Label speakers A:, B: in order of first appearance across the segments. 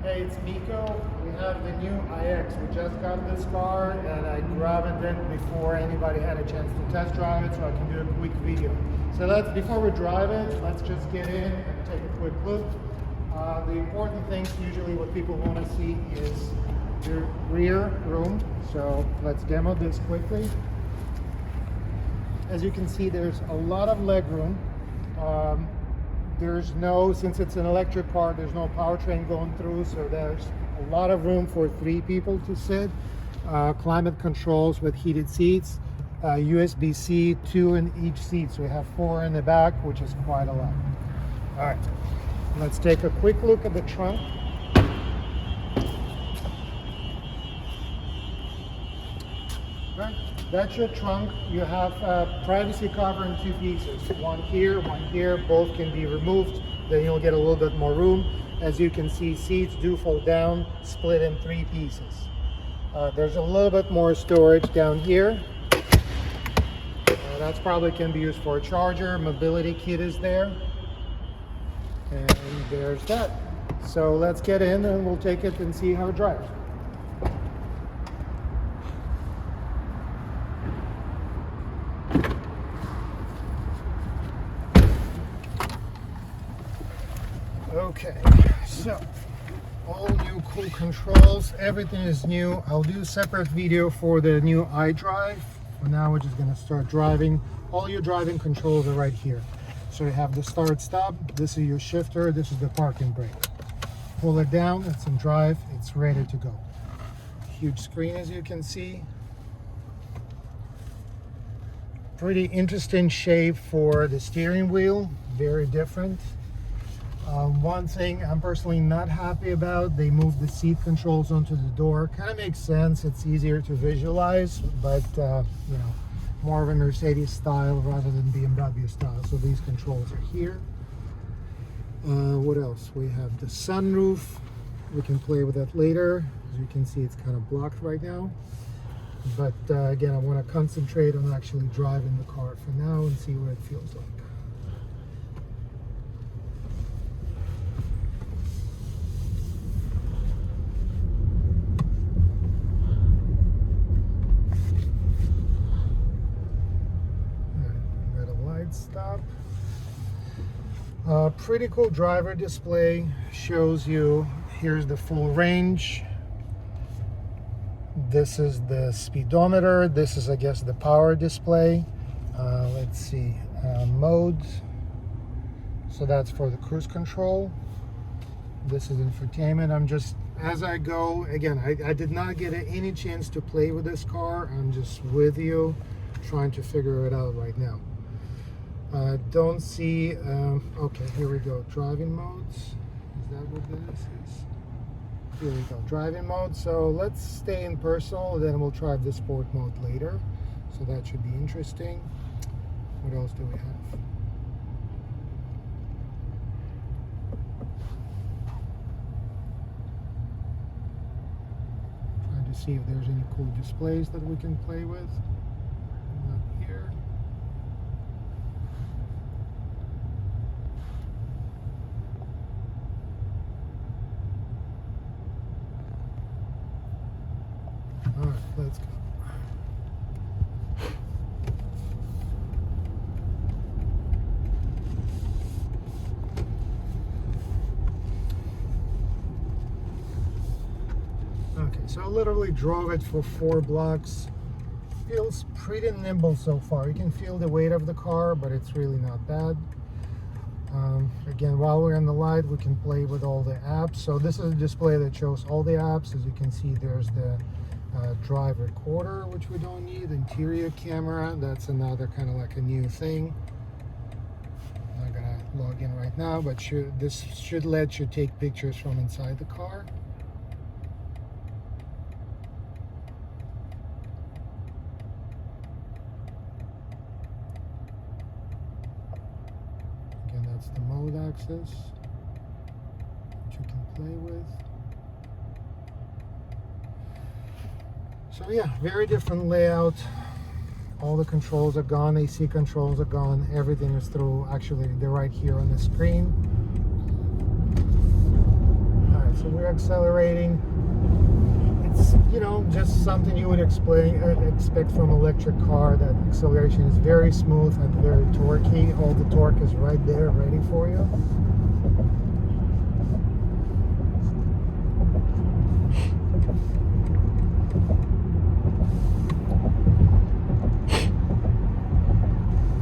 A: Hey, it's Miko. We have the new iX. We just got this car and I grabbed it before anybody had a chance to test drive it, so I can do a quick video. So before we drive it, let's just get in and take a quick look. The important things, usually what people want to see, is the rear room. So let's demo this quickly. As you can see, there's a lot of leg room. Since it's an electric car, there's no powertrain going through, so there's a lot of room for 3 people to sit. Climate controls with heated seats, USB-C, 2 in each seat, so we have 4 in the back, which is quite a lot. All right, let's take a quick look at the trunk. Right. That's your trunk. You have a privacy cover in 2 pieces. One here, both can be removed. Then you'll get a little bit more room. As you can see, seats do fold down, split in 3 pieces. There's a little bit more storage down here. That's probably can be used for a charger. Mobility kit is there. And there's that. So let's get in and we'll take it and see how it drives. Okay, so all new cool controls, everything is new. I'll do a separate video for the new iDrive. For now, we're just going to start driving. All your driving controls are right here. So you have the start stop, this is your shifter, this is the parking brake. Pull it down, it's in drive, it's ready to go. Huge screen, as you can see. Pretty interesting shape for the steering wheel, very different. One thing I'm personally not happy about, they moved the seat controls onto the door. Kind of makes sense, it's easier to visualize, but you know, more of a Mercedes style rather than BMW style. So these controls are here. What else? We have the sunroof. We can play with that later. As you can see, it's kind of blocked right now. But again, I want to concentrate on actually driving the car for now and see what it feels like. Stop. Pretty cool driver display, shows you here's the full range. This is the speedometer. This is, I guess, the power display. Let's see, modes. So that's for the cruise control. This is infotainment. I'm just, as I go, again, I did not get any chance to play with this car. I'm just with you trying to figure it out right now. Don't see, okay, here we go, driving modes. Is that what this is? Here we go, driving mode. So let's stay in personal, then we'll try the sport mode later. So that should be interesting. What else do we have? Trying to see if there's any cool displays that we can play with. Not here. All right, let's go. Okay, so I literally drove it for 4 blocks. Feels pretty nimble so far. You can feel the weight of the car, but it's really not bad. Again, while we're in the light, we can play with all the apps. So this is a display that shows all the apps. As you can see, there's the drive recorder, which we don't need. Interior camera, that's another kind of like a new thing. I'm not gonna log in right now, but this should let you take pictures from inside the car. Again, that's the mode access, which you can play with. So yeah, very different layout. All the controls are gone, AC controls are gone, everything is through, actually they're right here on the screen. Alright, so so we're accelerating. It's, you know, just something you would expect from an electric car. That acceleration is very smooth and very torquey. All the torque is right there ready for you.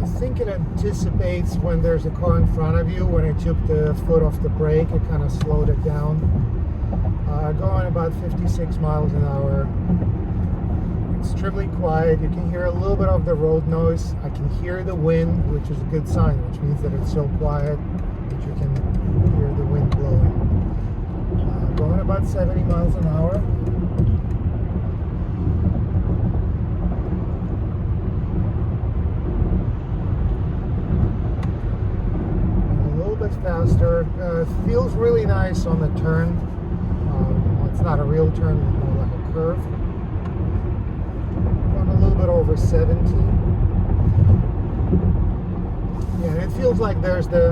A: I think it anticipates when there's a car in front of you. When I took the foot off the brake, it kind of slowed it down. Going about 56 miles an hour. Extremely quiet. You can hear a little bit of the road noise. I can hear the wind, which is a good sign, which means that it's so quiet that you can hear the wind blowing. Going about 70 miles an hour. And a little bit faster. Feels really nice on the turn. It's not a real turn, it's more like a curve. Going a little bit over 70. Yeah, and it feels like there's the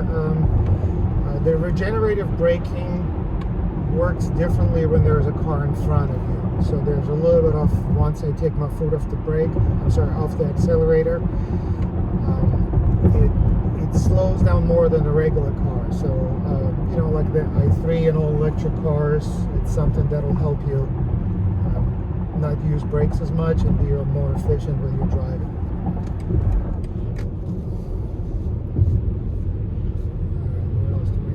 A: regenerative braking works differently when there's a car in front of you. So there's a little bit of, once I take my foot off the brake, off the accelerator, it slows down more than a regular car. So, you know, like the i3 and all electric cars, it's something that'll help you not use brakes as much and be more efficient when you're driving. What else do we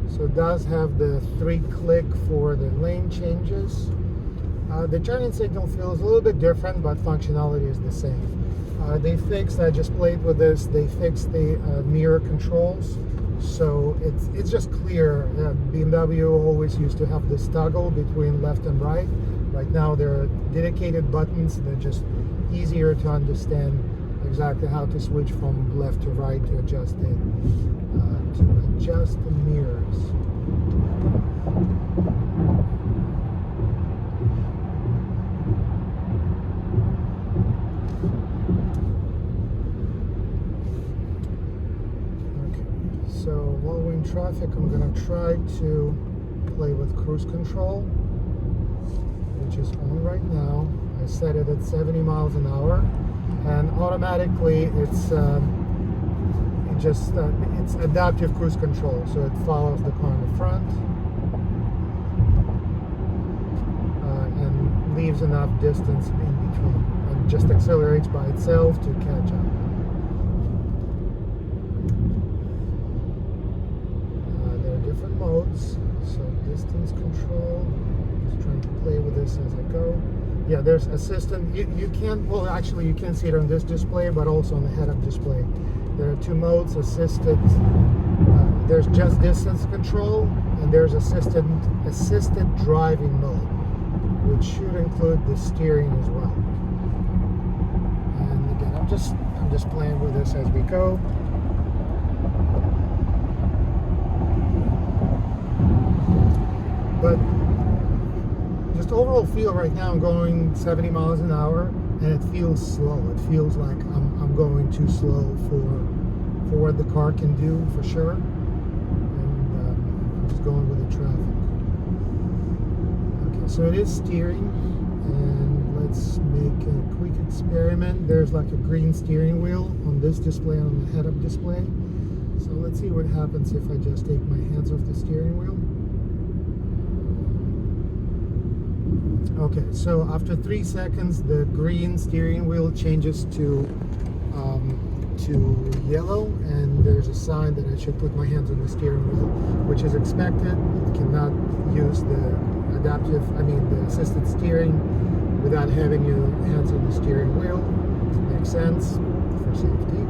A: have? So it does have the 3-click for the lane changes. The turning signal feels a little bit different, but functionality is the same. They fixed, I just played with this, they fixed the mirror controls, so it's just clear. BMW always used to have this toggle between left and right. Right now there are dedicated buttons. They're just easier to understand exactly how to switch from left to right to adjust the mirrors. So while we're in traffic, I'm going to try to play with cruise control, which is on right now. I set it at 70 miles an hour, and automatically it's adaptive cruise control, so it follows the car in the front and leaves enough distance in between, and just accelerates by itself to catch up. Modes, so distance control, just trying to play with this as I go. Yeah, there's assistant. You can't, well actually you can see it on this display, but also on the head-up display. There are 2 modes, assisted, there's just distance control, and there's assisted driving mode, which should include the steering as well. And again, I'm just playing with this as we go. But just overall feel right now, I'm going 70 miles an hour, and it feels slow. It feels like I'm going too slow for what the car can do, for sure. And I'm just going with the traffic. Okay, so it is steering, and let's make a quick experiment. There's like a green steering wheel on this display and on the head-up display. So let's see what happens if I just take my hands off the steering wheel. Okay, so after 3 seconds, the green steering wheel changes to yellow, and there's a sign that I should put my hands on the steering wheel, which is expected. You cannot use the the assisted steering without having your hands on the steering wheel. Makes sense for safety.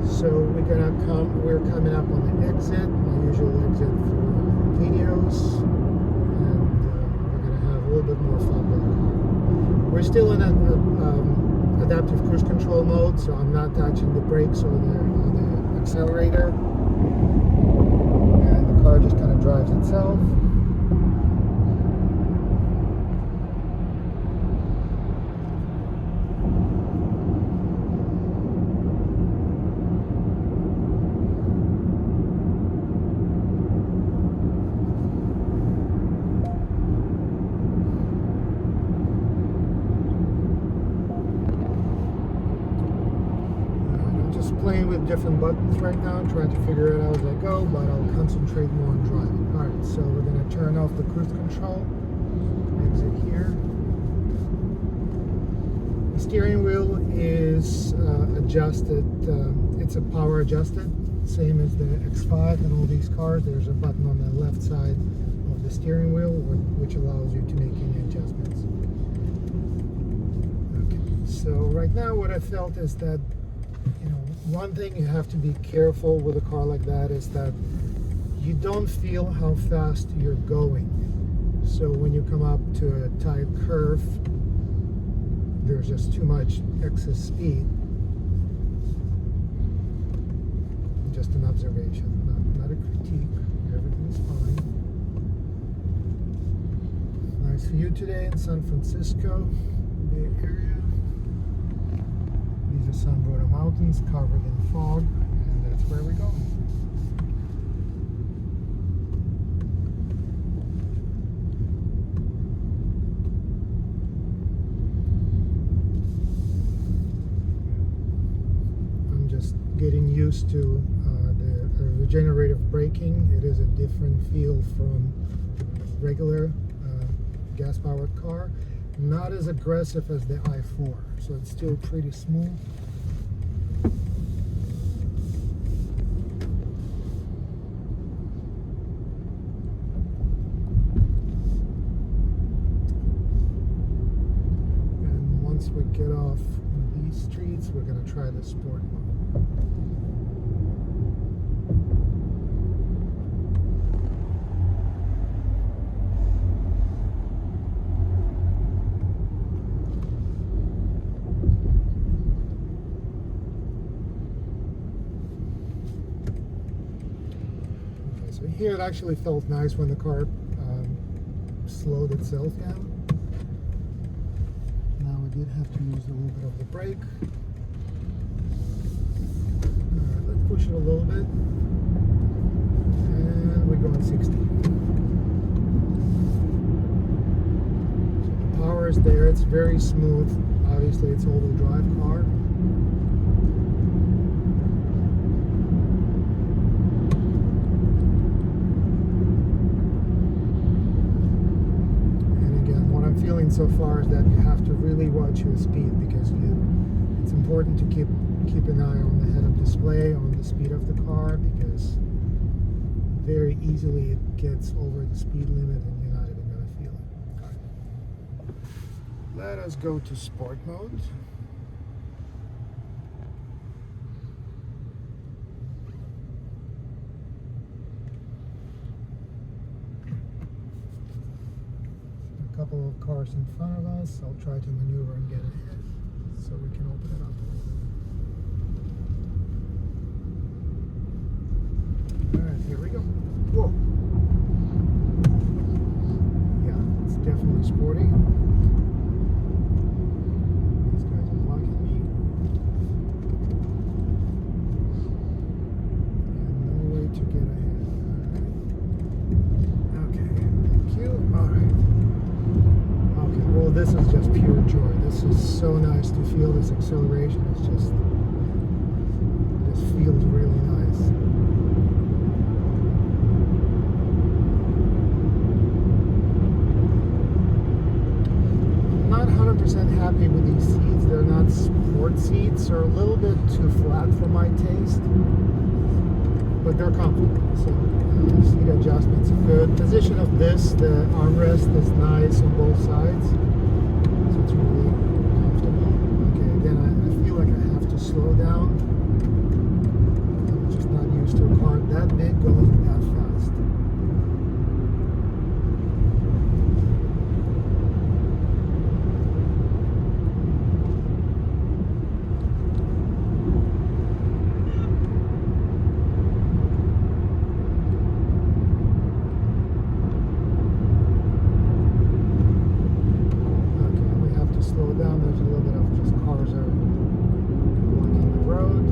A: So we're coming up on the exit, my usual exit for videos. A little bit more fun with the car. We're still in adaptive cruise control mode, so I'm not touching the brakes or the accelerator, and the car just kind of drives itself. different buttons right now, trying to figure it out as I go, but I'll concentrate more on driving. Alright, so we're going to turn off the cruise control, exit here. The steering wheel is adjusted, it's a power adjusted, same as the X5 and all these cars. There's a button on the left side of the steering wheel which allows you to make any adjustments. Okay, so right now what I felt is that, you know, one thing you have to be careful with a car like that is that you don't feel how fast you're going. So when you come up to a tight curve, there's just too much excess speed. Just an observation, not a critique. Everything's fine. Nice view today in San Francisco Bay Area. These are San Bruno Mountains covered in fog, and that's where we go. I'm just getting used to the regenerative braking. It is a different feel from regular gas-powered car. Not as aggressive as the i4, so it's still pretty smooth. And once we get off these streets, we're going to try the sport mode. So here it actually felt nice when the car slowed itself down. Now we did have to use a little bit of the brake. Alright, let's push it a little bit. And we go at 60. So the power is there, it's very smooth. Obviously it's all-wheel drive car. So far is that you have to really watch your speed, because it's important to keep an eye on the head-up display, on the speed of the car, because very easily it gets over the speed limit and you're not even going to feel it. Let us go to sport mode. Couple of cars in front of us. I'll try to maneuver and get ahead so we can open it up a little bit. Alright, here we go. Whoa! Yeah, it's definitely sporty. These guys are blocking me. And no way to get ahead. Alright. Okay, thank you. Alright. Well, this is just pure joy. This is so nice to feel this acceleration. It feels really nice. I'm not 100% happy with these seats. They're not sport seats. They're a little bit too flat for my taste, but they're comfortable. So seat adjustments are good. Position of this, the armrest is nice on both sides. So it's really comfortable. Okay, again, I feel like I have to slow down. I'm just not used to a car that big going that fast. Slow down, there's a little bit of just cars are blocking the road.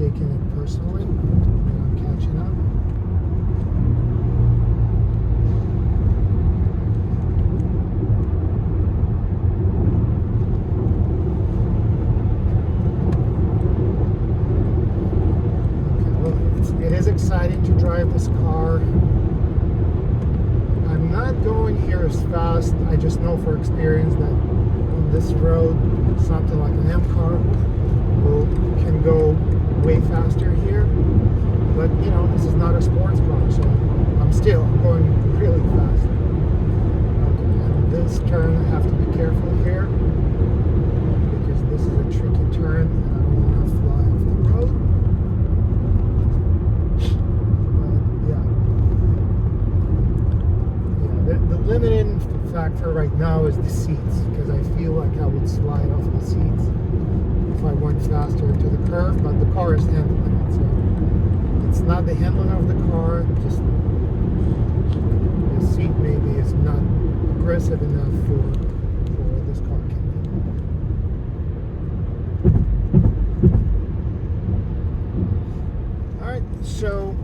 A: taking it personally, and I'm catching up. It is exciting to drive this car. I'm not going here as fast. I just know for experience that on this road, something like an M car can go way faster here. But you know, this is not a sports car, so I'm still going really fast. Okay, and this turn I have to be careful here because this is a tricky turn and I don't want to fly off the road. The limiting factor right now is the seats, because I feel like I would slide off the seats if I went faster into the curve, but the car is handling it, so it's not the handling of the car, just the seat maybe is not aggressive enough for what this car can do. Alright, so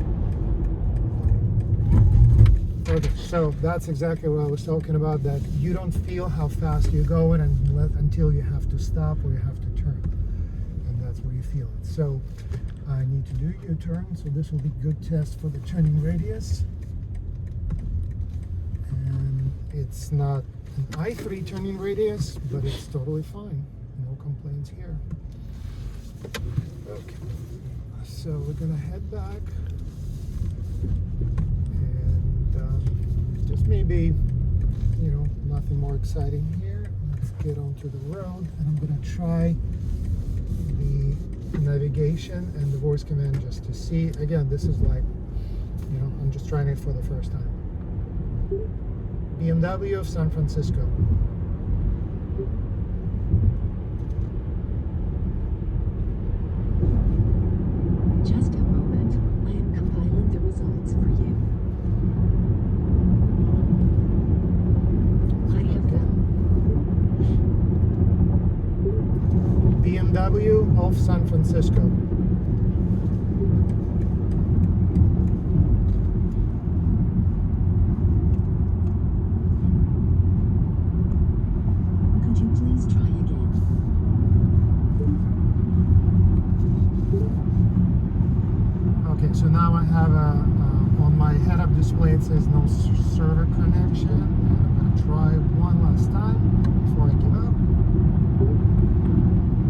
A: that's exactly what I was talking about, that you don't feel how fast you're going until you have to stop or you have to turn, and that's where you feel it. So I need to do U-turn, so this will be a good test for the turning radius. And it's not an I3 turning radius, but it's totally fine, no complaints here. Okay, so we're gonna head back. Just maybe, you know, nothing more exciting here. Let's get onto the road, and I'm gonna try the navigation and the voice command just to see. Again, this is like, you know, I'm just trying it for the first time. BMW of San Francisco.
B: Just a moment. I am compiling the results for you.
A: BMW of San Francisco.
B: Could you please try again?
A: Okay, so now I have on my head-up display it says no server connection. I'm going to try one last time before I give up.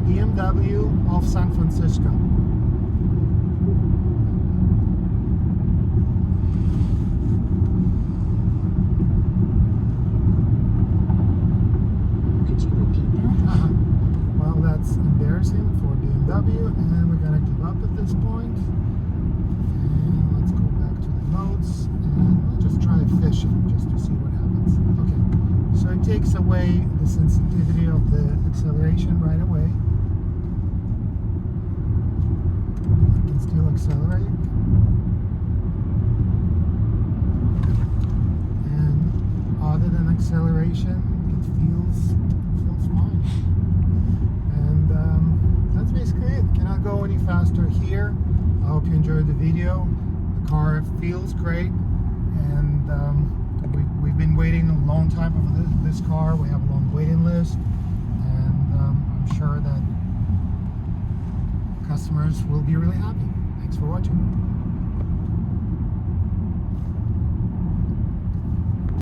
A: BMW of San Francisco.
B: Could you repeat that?
A: Well, that's embarrassing for BMW, and we're gonna give up at this point. And let's go back to the notes, and we'll just try fishing just to see what happens. Okay, so it takes away the sensitivity of the acceleration right away. Still accelerate, and other than acceleration, it feels fine. And that's basically it. Cannot go any faster here. I hope you enjoyed the video. The car feels great, and we've been waiting a long time for this car. We have a long waiting list, and I'm sure that customers will be really happy.